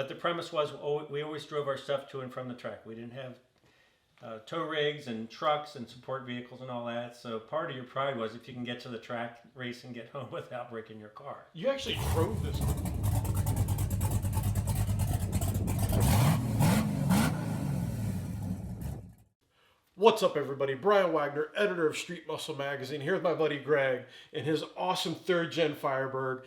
But the premise was we always drove our stuff to and from the track. We didn't have tow rigs and trucks and support vehicles and all that. So part of your pride was if you can get to the track, race, and get home without breaking your car. You actually drove this. What's up, everybody? Brian Wagner, editor of Street Muscle Magazine, here with my buddy Greg and his awesome third-gen Firebird.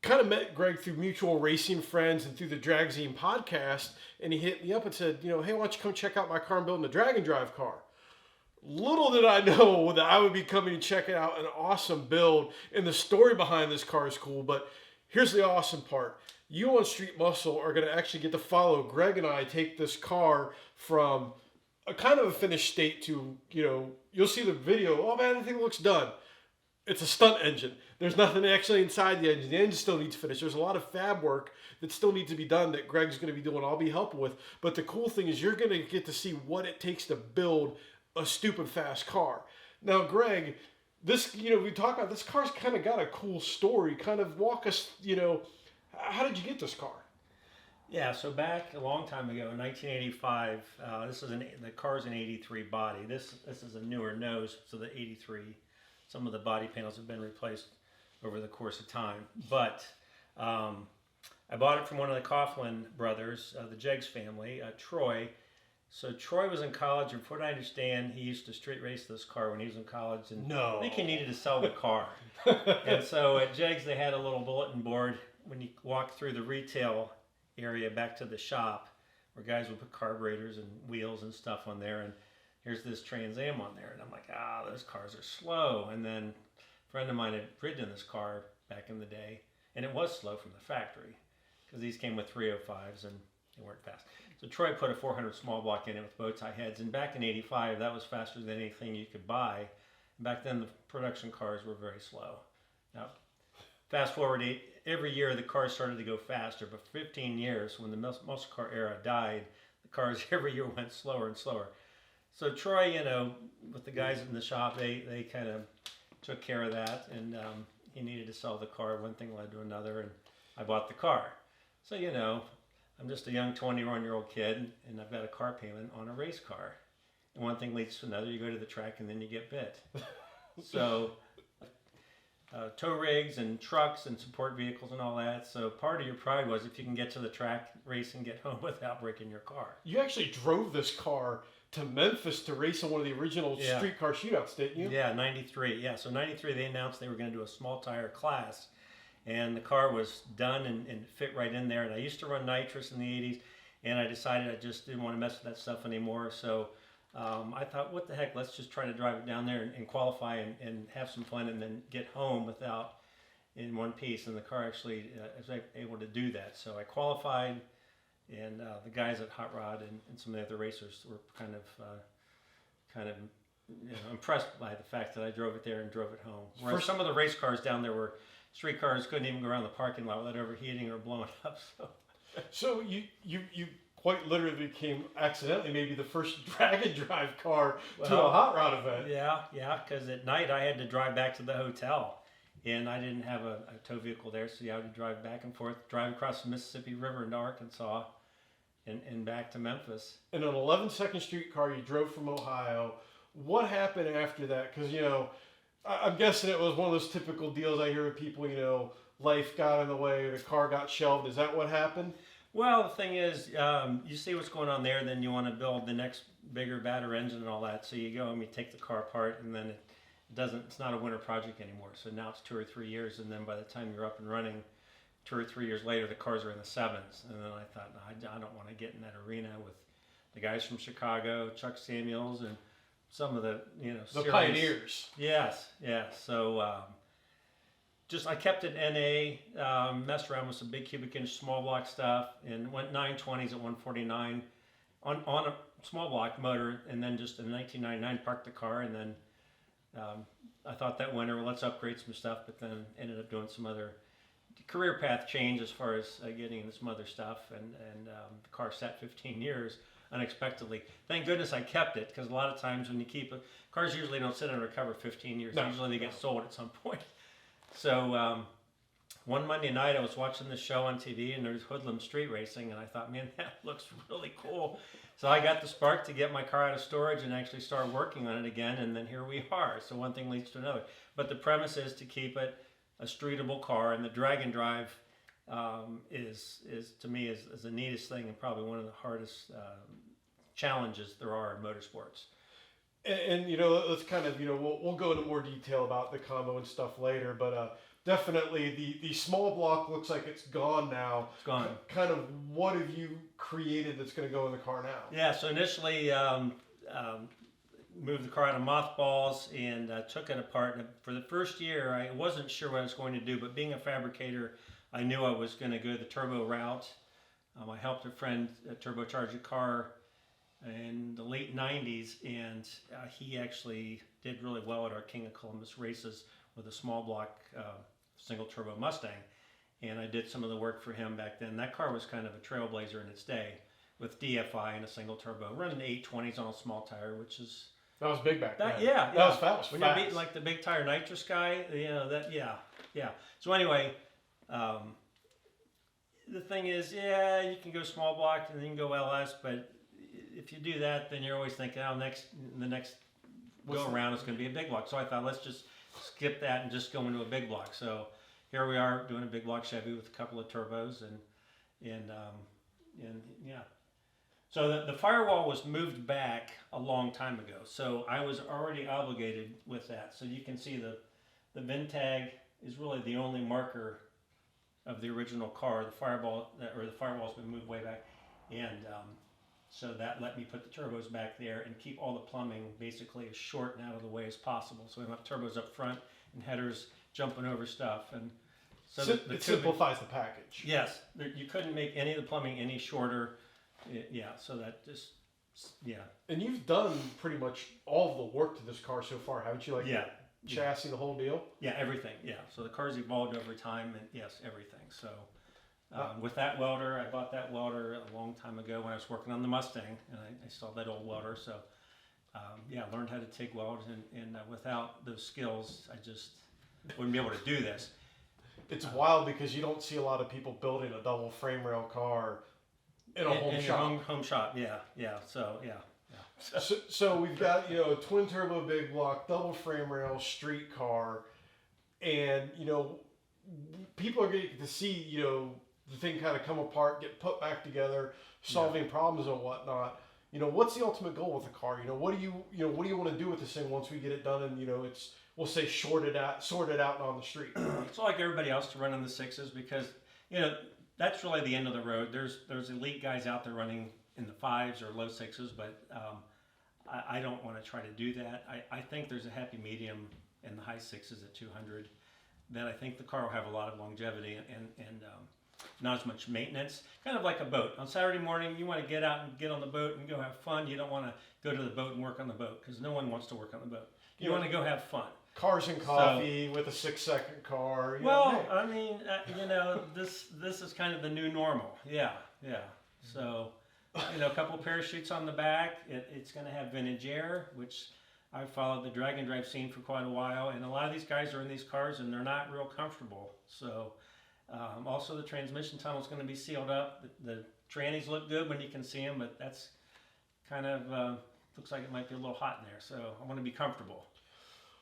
Kind of met Greg through mutual racing friends and through the Dragzine podcast, and he hit me up and said, hey, why don't you come check out my car? I'm building a drag and drive car. Little did I know that I would be coming and checking out an awesome build, and the story behind this car is cool, but here's the awesome part. You on Street Muscle are going to actually get to follow Greg and I take this car from a kind of a finished state to, you'll see the video. Oh man, the thing looks done. It's a stunt engine. There's nothing actually inside the engine. The engine still needs to finish. There's a lot of fab work that still needs to be done that Greg's going to be doing. I'll be helping with. But the cool thing is you're going to get to see what it takes to build a stupid fast car. Now, Greg, this, we talk about this car's kind of got a cool story. Kind of walk us, how did you get this car? Yeah, so back a long time ago in 1985, the car's an 83 body. This is a newer nose, so the 83, some of the body panels have been replaced over the course of time. But I bought it from one of the Coughlin brothers, the Jeggs family, Troy. So Troy was in college, and from what I understand, he used to street race this car when he was in college, and I think he needed to sell the car. And so at Jeggs, they had a little bulletin board when you walk through the retail area back to the shop where guys would put carburetors and wheels and stuff on there, and here's this Trans Am on there, and I'm like, those cars are slow. And then a friend of mine had ridden this car back in the day, and it was slow from the factory because these came with 305s and they weren't fast. So Troy put a 400 small block in it with bow tie heads, and back in 85 that was faster than anything you could buy. Back then the production cars were very slow. Now fast forward every year the cars started to go faster, but for 15 years, when the muscle car era died, the cars every year went slower and slower. So Troy, with the guys in the shop, they kind of took care of that, and he needed to sell the car. One thing led to another, and I bought the car. So, I'm just a young 21-year-old kid, and I've got a car payment on a race car. And one thing leads to another. You go to the track, and then you get bit. So tow rigs and trucks and support vehicles and all that. So part of your pride was if you can get to the track, race, and get home without breaking your car. You actually drove this car to Memphis to race in one of the original streetcar shootouts, didn't you? Yeah, 93. Yeah, so 93 they announced they were going to do a small tire class, and the car was done and fit right in there. And I used to run nitrous in the 80s, and I decided I just didn't want to mess with that stuff anymore. So I thought, what the heck, let's just try to drive it down there and qualify and have some fun and then get home without in one piece. And the car actually was able to do that. So I qualified, and the guys at Hot Rod and some of the other racers were kind of impressed by the fact that I drove it there and drove it home. Whereas some of the race cars down there were street cars, couldn't even go around the parking lot without overheating or blowing up. So you quite literally became accidentally maybe the first drag and drive car to a Hot Rod event. Yeah, because at night I had to drive back to the hotel, and I didn't have a tow vehicle there, so I had to drive back and forth, drive across the Mississippi River into Arkansas and back to Memphis. In an 11-second streetcar you drove from Ohio. What happened after that? Because, I'm guessing it was one of those typical deals I hear of people, life got in the way, the car got shelved. Is that what happened? Well, the thing is, you see what's going on there, then you want to build the next bigger, badder engine and all that. So you go and you take the car apart, and then it's not a winter project anymore. So now it's 2 or 3 years, and then by the time you're up and running, 2 or 3 years later, the cars are in the 7s. And then I thought, no, I don't want to get in that arena with the guys from Chicago, Chuck Samuels, and some of the, the pioneers. Yes. So I kept it NA, messed around with some big cubic inch small block stuff, and went 920s at 149 on a small block motor, and then just in 1999 parked the car, and then I thought that winter, well, let's upgrade some stuff, but then ended up doing some other career path change as far as getting into some other stuff, and the car sat 15 years unexpectedly. Thank goodness I kept it, because a lot of times when you keep cars usually don't sit under cover 15 years. No. Usually they get sold at some point. So one Monday night I was watching the show on TV and there's Hoodlum Street Racing, and I thought, man, that looks really cool. So I got the spark to get my car out of storage and actually start working on it again, and then here we are. So one thing leads to another. But the premise is to keep it a streetable car, and the drag and drive is to me is the neatest thing and probably one of the hardest challenges there are in motorsports. And you know, let's kind of, you know, we'll go into more detail about the combo and stuff later, but definitely the small block looks like it's gone now. It's gone. Kind of what have you created that's going to go in the car now? Yeah, so initially moved the car out of mothballs and took it apart. And for the first year, I wasn't sure what I was going to do, but being a fabricator, I knew I was going to go the turbo route. I helped a friend turbocharge a car in the late 90s, and he actually did really well at our King of Columbus races with a small block single turbo Mustang, and I did some of the work for him back then. That car was kind of a trailblazer in its day with DFI and a single turbo, running 820s on a small tire, which is... That was big back then. Yeah. That was fast. When you're beating like the big tire nitrous guy, you know, yeah. So anyway, the thing is, yeah, you can go small block and then you can go LS, but if you do that, then you're always thinking, oh, the next go around is going to be a big block. So I thought, let's just skip that and just go into a big block. So here we are doing a big block Chevy with a couple of turbos and yeah. So the firewall was moved back a long time ago. So I was already obligated with that. So you can see the VIN tag is really the only marker of the original car. The firewall's been moved way back, and so that let me put the turbos back there and keep all the plumbing basically as short and out of the way as possible. So we don't have turbos up front and headers jumping over stuff. And so it simplifies the package. Yes, you couldn't make any of the plumbing any shorter. Yeah, so that just, yeah. And you've done pretty much all of the work to this car so far, haven't you? Like yeah. The chassis, the whole deal? Yeah, everything, yeah. So the car's evolved over time, and yes, everything. So with that welder, I bought that welder a long time ago when I was working on the Mustang, and I saw that old welder. So yeah, learned how to TIG weld, and without those skills, I just wouldn't be able to do this. It's wild because you don't see a lot of people building a double frame rail car in a home shop. Home shop, yeah. So yeah. So we've got, you know, a twin turbo big block, double frame rail, street car, and you know, people are getting to see, you know, the thing kind of come apart, get put back together, solving problems and whatnot. You know, what's the ultimate goal with the car? You know, what do you want to do with this thing once we get it done and, you know, it's, we'll say sorted out and on the street? It's like everybody else to run in the sixes because, you know, that's really the end of the road. There's elite guys out there running in the fives or low sixes, but I don't want to try to do that. I think there's a happy medium in the high sixes at 200 that I think the car will have a lot of longevity and not as much maintenance. Kind of like a boat. On Saturday morning, you want to get out and get on the boat and go have fun. You don't want to go to the boat and work on the boat because no one wants to work on the boat. You want to go have fun. Cars and coffee with a 6-second car. Well, I mean, you know, this is kind of the new normal. Yeah. So, you know, a couple of parachutes on the back. It's going to have vintage air, which I've followed the drag and drive scene for quite a while. And a lot of these guys are in these cars and they're not real comfortable. So, also the transmission tunnel is going to be sealed up. The trannies look good when you can see them, but that's kind of, looks like it might be a little hot in there. So I want to be comfortable.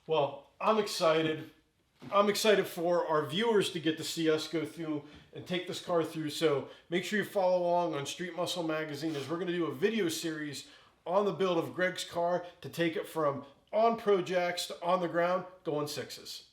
Well, I'm excited. I'm excited for our viewers to get to see us go through and take this car through. So make sure you follow along on Street Muscle Magazine as we're going to do a video series on the build of Greg's car to take it from on pro jacks to on the ground going sixes.